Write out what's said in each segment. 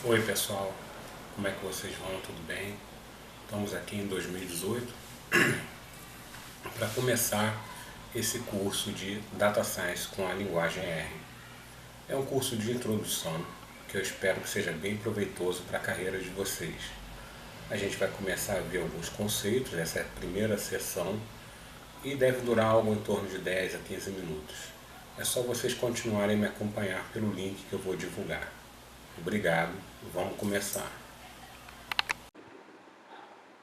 Oi pessoal, como é que vocês vão? Tudo bem? Estamos aqui em 2018 para começar esse curso de Data Science com a linguagem R. É um curso de introdução que eu espero que seja bem proveitoso para a carreira de vocês. A gente vai começar a ver alguns conceitos, essa é a primeira sessão e deve durar algo em torno de 10 a 15 minutos. É só vocês continuarem a me acompanhar pelo link que eu vou divulgar. Obrigado, vamos começar.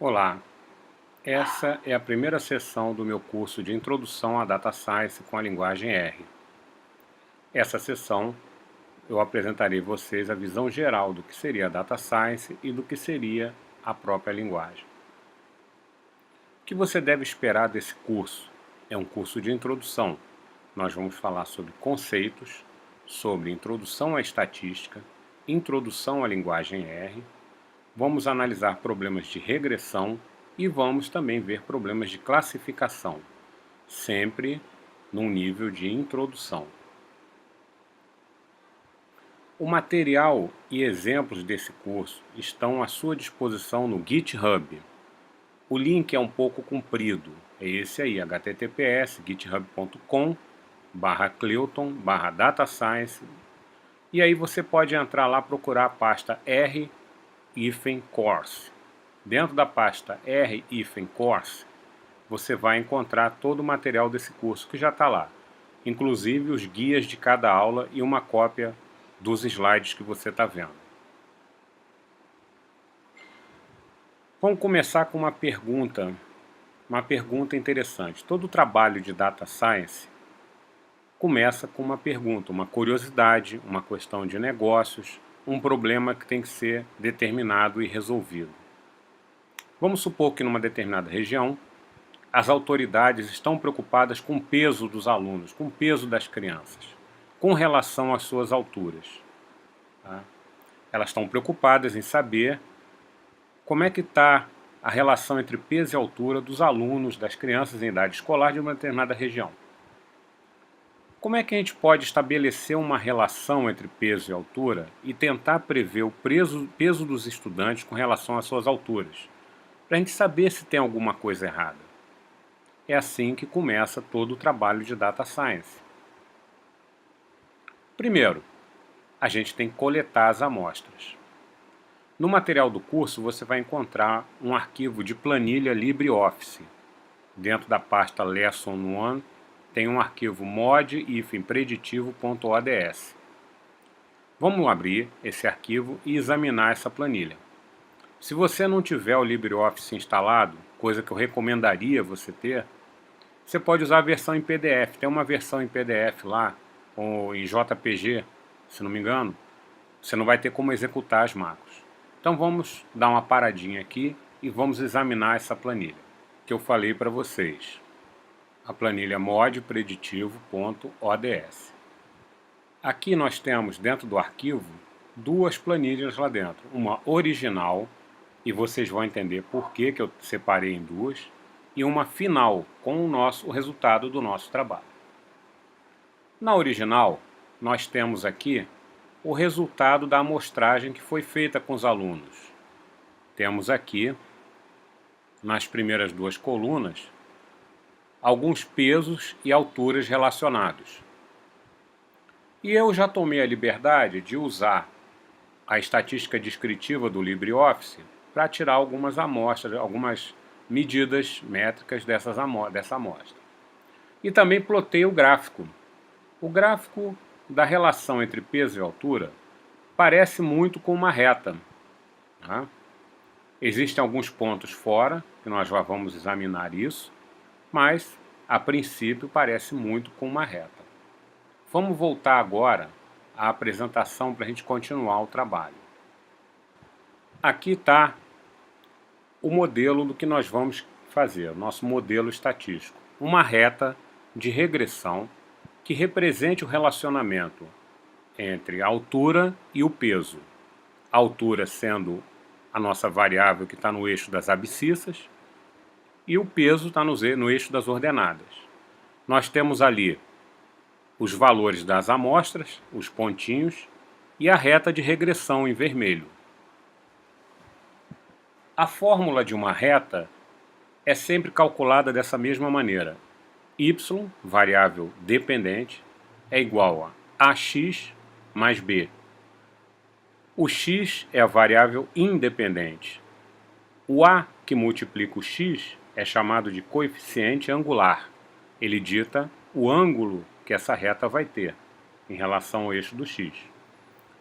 Olá, essa é a primeira sessão do meu curso de Introdução à Data Science com a linguagem R. Essa sessão eu apresentarei a vocês a visão geral do que seria a Data Science e do que seria a própria linguagem. O que você deve esperar desse curso? É um curso de introdução. Nós vamos falar sobre conceitos, sobre introdução à estatística, introdução à linguagem R, vamos analisar problemas de regressão e vamos também ver problemas de classificação, sempre num nível de introdução. O material e exemplos desse curso estão à sua disposição no GitHub. O link é um pouco comprido, é esse aí, https://github.com/cleuton/datascience, e aí você pode entrar lá, procurar a pasta R-course. Dentro da pasta R-course, você vai encontrar todo o material desse curso que já está lá, inclusive os guias de cada aula e uma cópia dos slides que você está vendo. Vamos começar com uma pergunta interessante. Todo trabalho de Data Science começa com uma pergunta, uma curiosidade, uma questão de negócios, um problema que tem que ser determinado e resolvido. Vamos supor que numa determinada região, as autoridades estão preocupadas com o peso dos alunos, com o peso das crianças, com relação às suas alturas. Tá? Elas estão preocupadas em saber como é que está a relação entre peso e altura dos alunos, das crianças em idade escolar de uma determinada região. Como é que a gente pode estabelecer uma relação entre peso e altura e tentar prever o peso dos estudantes com relação às suas alturas, para a gente saber se tem alguma coisa errada? É assim que começa todo o trabalho de Data Science. Primeiro, a gente tem que coletar as amostras. No material do curso você vai encontrar um arquivo de planilha LibreOffice. Dentro da pasta Lesson 1 tem um arquivo mod-preditivo.ods. Vamos abrir esse arquivo e examinar essa planilha. Se você não tiver o LibreOffice instalado, coisa que eu recomendaria você ter, você pode usar a versão em PDF. Tem uma versão em PDF lá, ou em JPG, se não me engano. Você não vai ter como executar as macros. Então vamos dar uma paradinha aqui e vamos examinar essa planilha que eu falei para vocês. A planilha mod-preditivo.ods. Aqui nós temos dentro do arquivo duas planilhas lá dentro. Uma original, e vocês vão entender por que eu separei em duas, e uma final, com o resultado do nosso trabalho. Na original, nós temos aqui o resultado da amostragem que foi feita com os alunos. Temos aqui, nas primeiras duas colunas, alguns pesos e alturas relacionados. E eu já tomei a liberdade de usar a estatística descritiva do LibreOffice para tirar algumas amostras, algumas medidas métricas dessa amostra. E também plotei o gráfico. O gráfico da relação entre peso e altura parece muito com uma reta. Tá? Existem alguns pontos fora, que nós já vamos examinar isso, mas a princípio parece muito com uma reta. Vamos voltar agora à apresentação para a gente continuar o trabalho. Aqui está o modelo do que nós vamos fazer, o nosso modelo estatístico. Uma reta de regressão que represente o relacionamento entre a altura e o peso. A altura sendo a nossa variável que está no eixo das abscissas e o peso está no eixo das ordenadas. Nós temos ali os valores das amostras, os pontinhos, e a reta de regressão em vermelho. A fórmula de uma reta é sempre calculada dessa mesma maneira. Y, variável dependente, é igual a AX mais B. O x é a variável independente. O a que multiplica o x é chamado de coeficiente angular. Ele dita o ângulo que essa reta vai ter em relação ao eixo do x.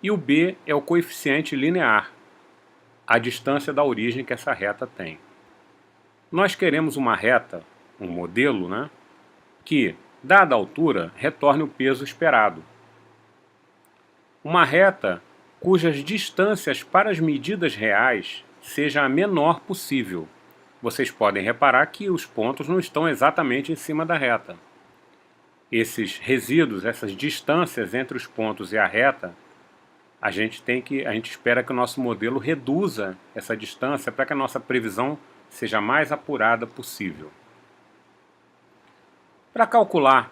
E o b é o coeficiente linear, a distância da origem que essa reta tem. Nós queremos uma reta, um modelo, que, dada a altura, retorne o peso esperado. Uma reta cujas distâncias para as medidas reais seja a menor possível. Vocês podem reparar que os pontos não estão exatamente em cima da reta. Esses resíduos, essas distâncias entre os pontos e a reta, a gente espera que o nosso modelo reduza essa distância para que a nossa previsão seja a mais apurada possível. Para calcular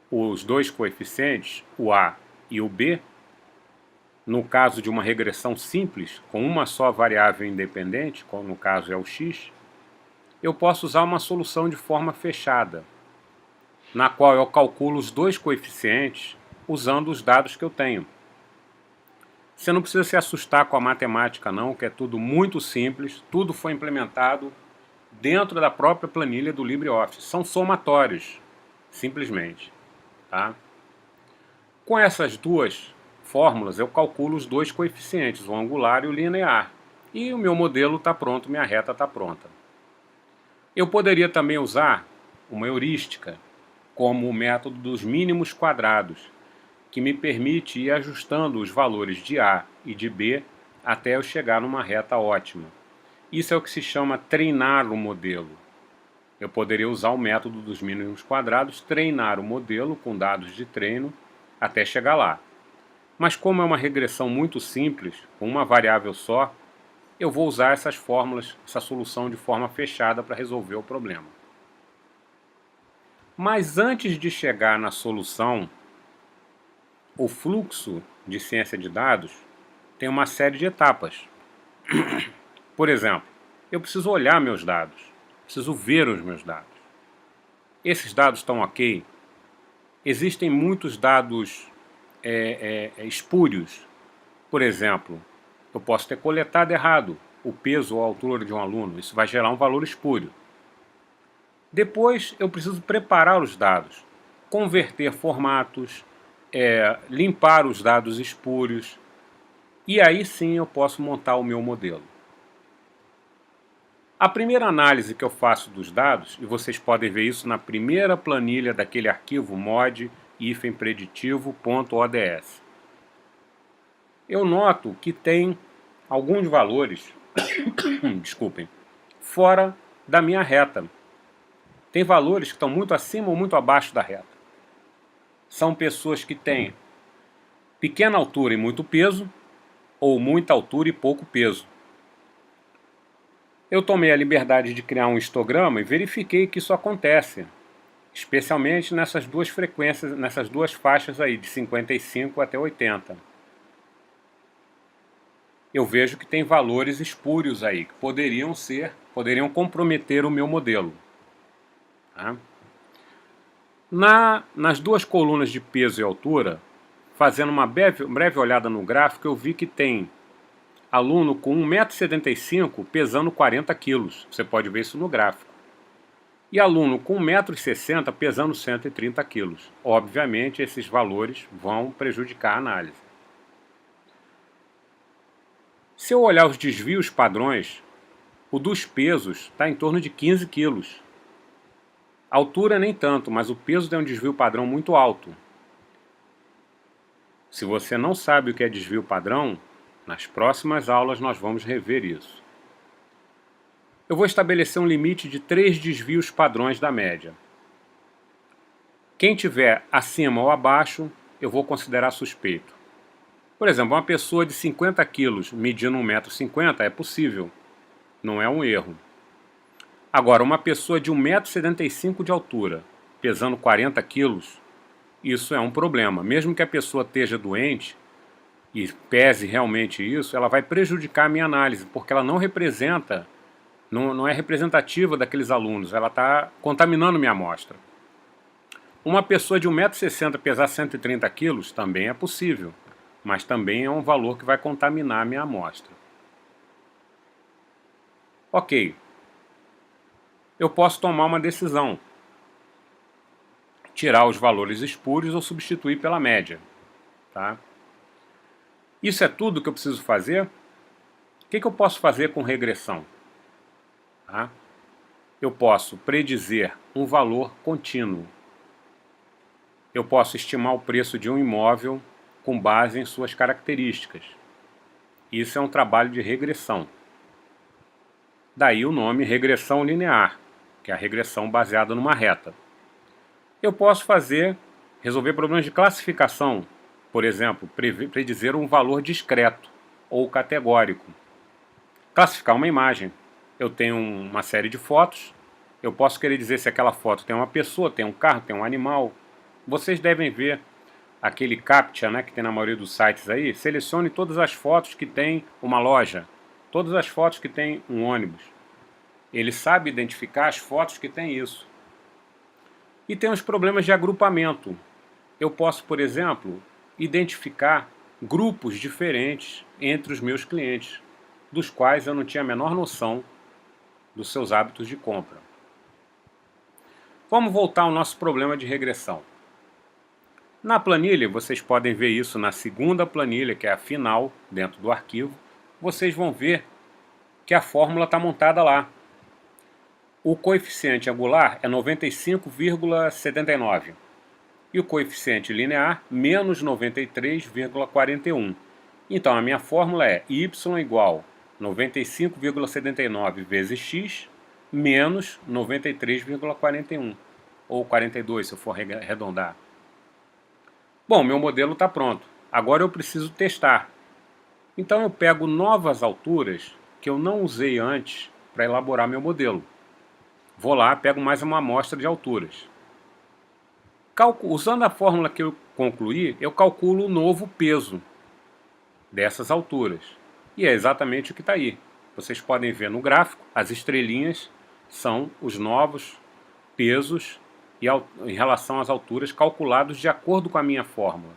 os dois coeficientes, o a e o b, no caso de uma regressão simples, com uma só variável independente, como no caso é o x, eu posso usar uma solução de forma fechada, na qual eu calculo os dois coeficientes usando os dados que eu tenho. Você não precisa se assustar com a matemática não, que é tudo muito simples, tudo foi implementado dentro da própria planilha do LibreOffice. São somatórios, simplesmente. Tá? Com essas duas fórmulas eu calculo os dois coeficientes, o angular e o linear. E o meu modelo está pronto, minha reta está pronta. Eu poderia também usar uma heurística, como o método dos mínimos quadrados, que me permite ir ajustando os valores de A e de B até eu chegar numa reta ótima. Isso é o que se chama treinar o modelo. Eu poderia usar o método dos mínimos quadrados, treinar o modelo com dados de treino até chegar lá. Mas como é uma regressão muito simples, com uma variável só, eu vou usar essas fórmulas, essa solução de forma fechada para resolver o problema. Mas antes de chegar na solução, o fluxo de ciência de dados tem uma série de etapas. Por exemplo, eu preciso olhar meus dados, preciso ver os meus dados. Esses dados estão ok? Existem muitos dados espúrios. Por exemplo, eu posso ter coletado errado o peso ou a altura de um aluno, isso vai gerar um valor espúrio. Depois eu preciso preparar os dados, converter formatos, limpar os dados espúrios, e aí sim eu posso montar o meu modelo. A primeira análise que eu faço dos dados, e vocês podem ver isso na primeira planilha daquele arquivo mod-preditivo.ods. Eu noto que tem alguns valores, desculpem, fora da minha reta. Tem valores que estão muito acima ou muito abaixo da reta. São pessoas que têm pequena altura e muito peso, ou muita altura e pouco peso. Eu tomei a liberdade de criar um histograma e verifiquei que isso acontece, especialmente nessas duas frequências, nessas duas faixas aí, de 55 até 80. Eu vejo que tem valores espúrios aí, que poderiam comprometer o meu modelo. Tá? Nas duas colunas de peso e altura, fazendo uma breve olhada no gráfico, eu vi que tem aluno com 1,75 m pesando 40 kg. Você pode ver isso no gráfico. E aluno com 1,60 m pesando 130 kg. Obviamente, esses valores vão prejudicar a análise. Se eu olhar os desvios padrões, o dos pesos está em torno de 15 kg. A altura nem tanto, mas o peso tem um desvio padrão muito alto. Se você não sabe o que é desvio padrão, nas próximas aulas nós vamos rever isso. Eu vou estabelecer um limite de 3 desvios padrões da média. Quem tiver acima ou abaixo, eu vou considerar suspeito. Por exemplo, uma pessoa de 50 kg medindo 1,50 m é possível, não é um erro. Agora, uma pessoa de 1,75 m de altura, pesando 40 kg, isso é um problema. Mesmo que a pessoa esteja doente, e pese realmente isso, ela vai prejudicar a minha análise, porque ela não representa, não é representativa daqueles alunos, ela está contaminando minha amostra. Uma pessoa de 1,60 m pesar 130 kg também é possível, mas também é um valor que vai contaminar a minha amostra. Ok, eu posso tomar uma decisão, tirar os valores espúrios ou substituir pela média. Tá? Isso é tudo que eu preciso fazer? O que eu posso fazer com regressão? Tá? Eu posso predizer um valor contínuo. Eu posso estimar o preço de um imóvel com base em suas características. Isso é um trabalho de regressão. Daí o nome regressão linear, que é a regressão baseada numa reta. Eu posso resolver problemas de classificação, por exemplo, predizer um valor discreto ou categórico. Classificar uma imagem. Eu tenho uma série de fotos, eu posso querer dizer se aquela foto tem uma pessoa, tem um carro, tem um animal. Vocês devem ver aquele CAPTCHA, né, que tem na maioria dos sites aí. Selecione todas as fotos que tem uma loja, todas as fotos que tem um ônibus. Ele sabe identificar as fotos que tem isso. E tem os problemas de agrupamento. Eu posso, por exemplo, identificar grupos diferentes entre os meus clientes, dos quais eu não tinha a menor noção dos seus hábitos de compra. Vamos voltar ao nosso problema de regressão. Na planilha, vocês podem ver isso na segunda planilha, que é a final, dentro do arquivo. Vocês vão ver que a fórmula está montada lá. O coeficiente angular é 95,79 e o coeficiente linear menos 93,41. Então a minha fórmula é y igual 95,79 vezes x menos 93,41, ou 42 se eu for arredondar. Bom, meu modelo está pronto. Agora eu preciso testar. Então eu pego novas alturas que eu não usei antes para elaborar meu modelo. Vou lá, pego mais uma amostra de alturas. Usando a fórmula que eu concluí, eu calculo o novo peso dessas alturas. E é exatamente o que está aí. Vocês podem ver no gráfico, as estrelinhas são os novos pesos em relação às alturas calculados de acordo com a minha fórmula.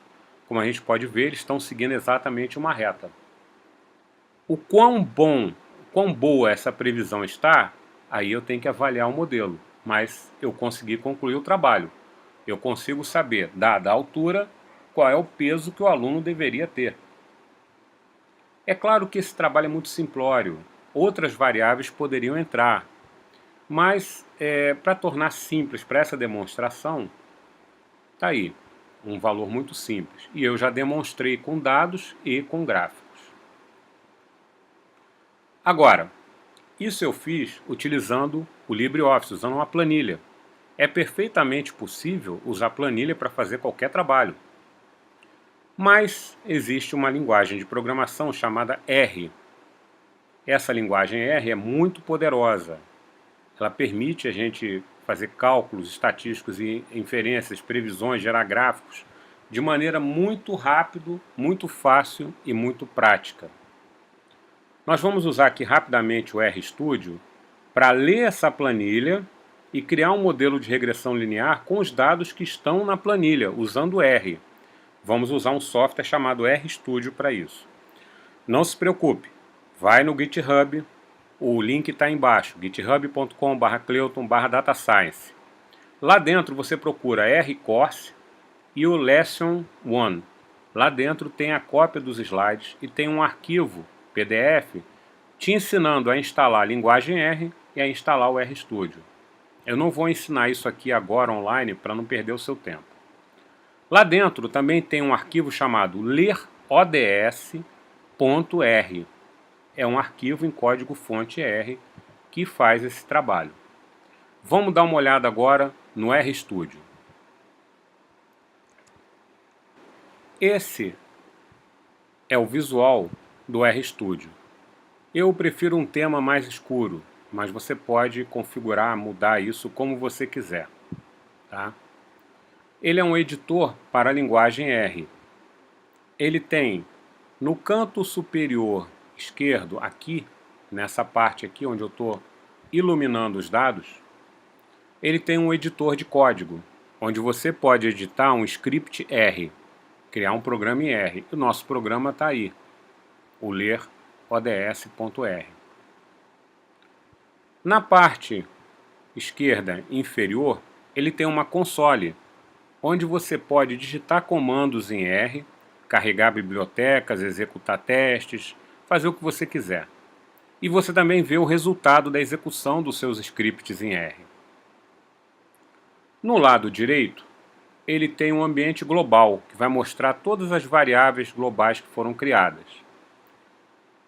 Como a gente pode ver, eles estão seguindo exatamente uma reta. O quão boa essa previsão está, aí eu tenho que avaliar o modelo, mas eu consegui concluir o trabalho. Eu consigo saber, dada a altura, qual é o peso que o aluno deveria ter. É claro que esse trabalho é muito simplório, outras variáveis poderiam entrar, mas para tornar simples para essa demonstração, está aí, um valor muito simples. E eu já demonstrei com dados e com gráficos. Agora, isso eu fiz utilizando o LibreOffice, usando uma planilha. É perfeitamente possível usar planilha para fazer qualquer trabalho. Mas existe uma linguagem de programação chamada R. Essa linguagem R é muito poderosa. Ela permite a gente fazer cálculos estatísticos e inferências, previsões, gerar gráficos de maneira muito rápida, muito fácil e muito prática. Nós vamos usar aqui rapidamente o RStudio para ler essa planilha e criar um modelo de regressão linear com os dados que estão na planilha, usando R. Vamos usar um software chamado RStudio para isso. Não se preocupe, vai no GitHub, o link está embaixo, github.com/cleuton/datascience. Lá dentro você procura RCourse e o Lesson 1. Lá dentro tem a cópia dos slides e tem um arquivo PDF te ensinando a instalar a linguagem R e a instalar o RStudio. Eu não vou ensinar isso aqui agora online para não perder o seu tempo. Lá dentro também tem um arquivo chamado lerods.r. É um arquivo em código-fonte R que faz esse trabalho. Vamos dar uma olhada agora no RStudio. Esse é o visual do RStudio. Eu prefiro um tema mais escuro, mas você pode configurar, mudar isso como você quiser. Tá? Ele é um editor para a linguagem R. Ele tem No canto superior esquerdo, aqui, nessa parte aqui onde eu estou iluminando os dados, ele tem um editor de código, onde você pode editar um script R, criar um programa em R. O nosso programa está aí, o ler ODS.R. Na parte esquerda inferior, ele tem uma console, onde você pode digitar comandos em R, carregar bibliotecas, executar testes, fazer o que você quiser. E você também vê o resultado da execução dos seus scripts em R. No lado direito, ele tem um ambiente global, que vai mostrar todas as variáveis globais que foram criadas.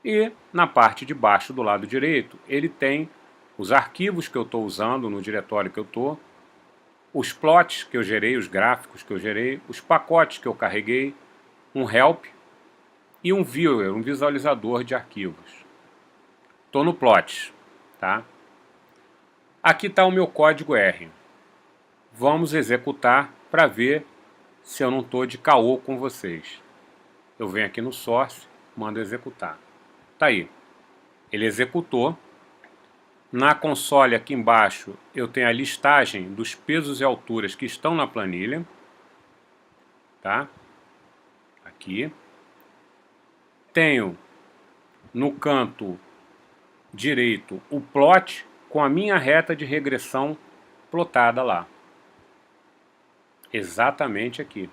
E na parte de baixo do lado direito, ele tem os arquivos que eu estou usando no diretório que eu estou, os plots que eu gerei, os gráficos que eu gerei, os pacotes que eu carreguei, um help e um viewer, um visualizador de arquivos. Estou no plot, tá? Aqui está o meu código R. Vamos executar para ver se eu não estou de caô com vocês. Eu venho aqui no source, mando executar. Tá aí. Ele executou. Na console aqui embaixo eu tenho a listagem dos pesos e alturas que estão na planilha. Tá? Aqui. Tenho no canto direito o plot com a minha reta de regressão plotada lá. Exatamente aqui.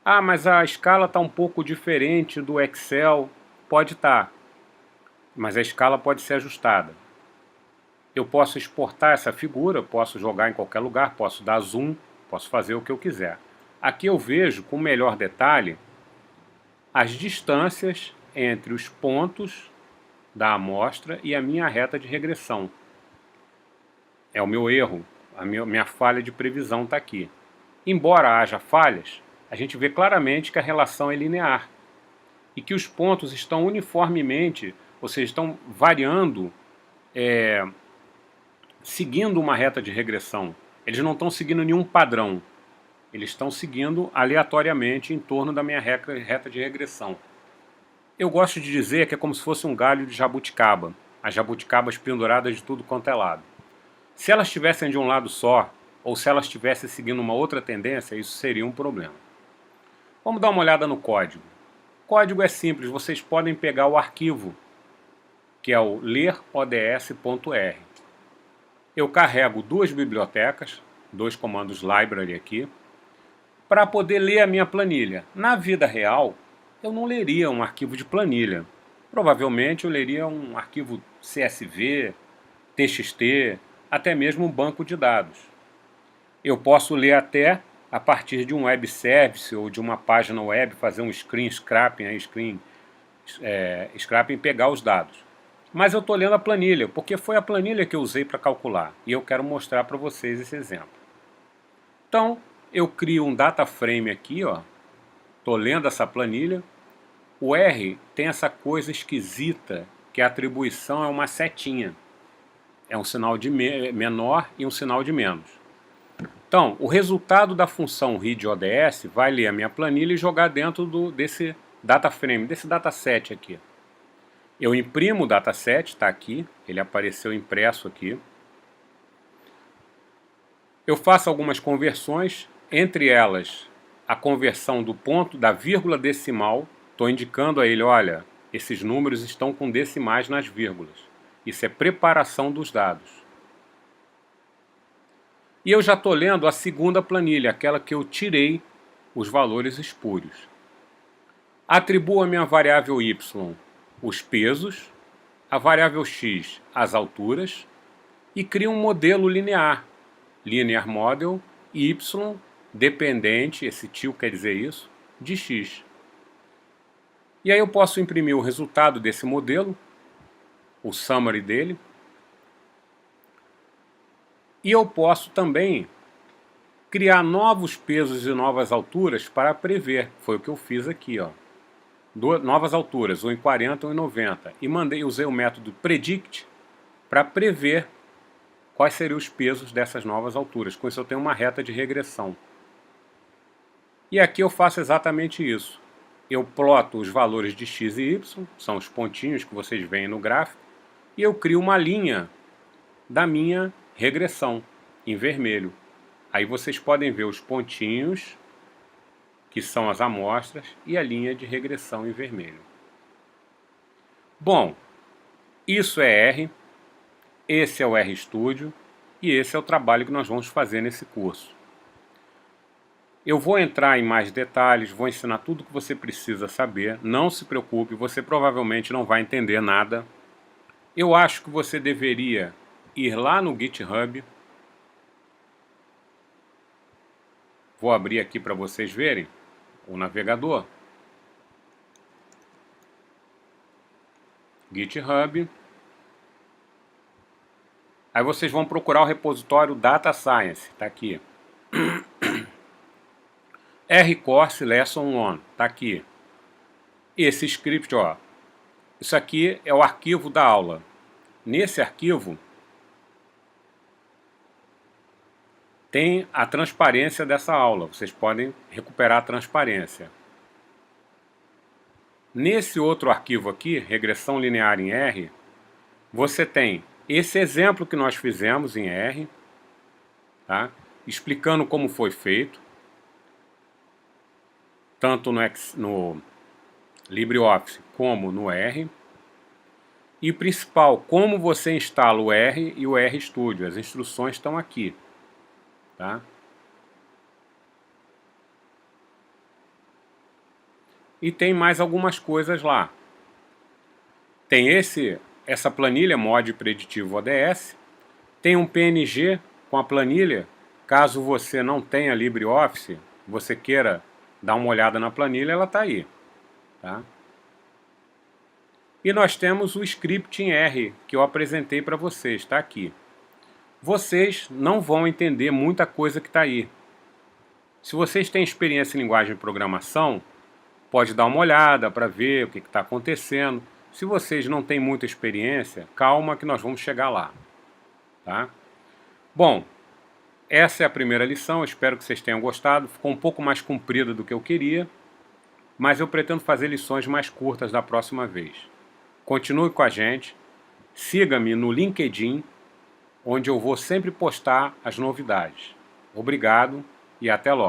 Ah, mas a escala está um pouco diferente do Excel. Pode estar, mas a escala pode ser ajustada. Eu posso exportar essa figura, posso jogar em qualquer lugar, posso dar zoom, posso fazer o que eu quiser. Aqui eu vejo com melhor detalhe as distâncias entre os pontos da amostra e a minha reta de regressão. É o meu erro, a minha falha de previsão está aqui. Embora haja falhas, a gente vê claramente que a relação é linear e que os pontos estão uniformemente, ou seja, estão variando, seguindo uma reta de regressão. Eles não estão seguindo nenhum padrão, eles estão seguindo aleatoriamente em torno da minha reta de regressão. Eu gosto de dizer que é como se fosse um galho de jabuticaba, as jabuticabas penduradas de tudo quanto é lado. Se elas estivessem de um lado só, ou se elas estivessem seguindo uma outra tendência, isso seria um problema. Vamos dar uma olhada no código. O código é simples, vocês podem pegar o arquivo, que é o ler.ods.r. Eu carrego duas bibliotecas, dois comandos library aqui, para poder ler a minha planilha. Na vida real, eu não leria um arquivo de planilha. Provavelmente eu leria um arquivo CSV, TXT, até mesmo um banco de dados. Eu posso ler até a partir de um web service ou de uma página web, fazer um screen scraping, scraping, pegar os dados. Mas eu estou lendo a planilha, porque foi a planilha que eu usei para calcular. E eu quero mostrar para vocês esse exemplo. Então, eu crio um data frame aqui, ó. Estou lendo essa planilha. O R tem essa coisa esquisita, que a atribuição é uma setinha. É um sinal de menor e um sinal de menos. Então, o resultado da função read_ods vai ler a minha planilha e jogar dentro desse data frame, desse dataset aqui. Eu imprimo o dataset, está aqui, ele apareceu impresso aqui. Eu faço algumas conversões, entre elas a conversão do ponto, da vírgula decimal. Estou indicando a ele, olha, esses números estão com decimais nas vírgulas. Isso é preparação dos dados. E eu já estou lendo a segunda planilha, aquela que eu tirei os valores espúrios. Atribuo a minha variável y os pesos, a variável x as alturas e crio um modelo linear, linear model, y dependente, esse tio quer dizer isso, de x. E aí eu posso imprimir o resultado desse modelo, o summary dele, e eu posso também criar novos pesos e novas alturas para prever. Foi o que eu fiz aqui, ó. Novas alturas, 1,40 e 1,90. E usei o método predict para prever quais seriam os pesos dessas novas alturas. Com isso eu tenho uma reta de regressão. E aqui eu faço exatamente isso. eu ploto os valores de x e y, são os pontinhos que vocês veem no gráfico, e eu crio uma linha da minha regressão em vermelho. Aí vocês podem ver os pontinhos, que são as amostras, e a linha de regressão em vermelho. Bom, isso é R, esse é o RStudio e esse é o trabalho que nós vamos fazer nesse curso. Eu vou entrar em mais detalhes, vou ensinar tudo o que você precisa saber, não se preocupe, você provavelmente não vai entender nada. Eu acho que você deveria ir lá no GitHub. Vou abrir aqui para vocês verem o navegador. GitHub. Aí vocês vão procurar o repositório Data Science, está aqui. R-Course Lesson 1, está aqui. Esse script, ó, isso aqui é o arquivo da aula. Nesse arquivo tem a transparência dessa aula, vocês podem recuperar a transparência. Nesse outro arquivo aqui, regressão linear em R, você tem esse exemplo que nós fizemos em R, tá? Explicando como foi feito, tanto no LibreOffice como no R. E principal, como você instala o R e o RStudio. As instruções estão aqui, tá? E tem mais algumas coisas lá. Tem essa planilha mod preditivo ODS. Tem um PNG com a planilha. Caso você não tenha LibreOffice, você queira dar uma olhada na planilha, ela está aí, tá? E nós temos o script em R, que eu apresentei para vocês, está aqui. Vocês não vão entender muita coisa que está aí. Se vocês têm experiência em linguagem de programação, pode dar uma olhada para ver o que está acontecendo. Se vocês não têm muita experiência, calma que nós vamos chegar lá, tá? Bom, essa é a primeira lição, eu espero que vocês tenham gostado. Ficou um pouco mais comprida do que eu queria, mas eu pretendo fazer lições mais curtas da próxima vez. Continue com a gente, siga-me no LinkedIn, onde eu vou sempre postar as novidades. Obrigado e até logo.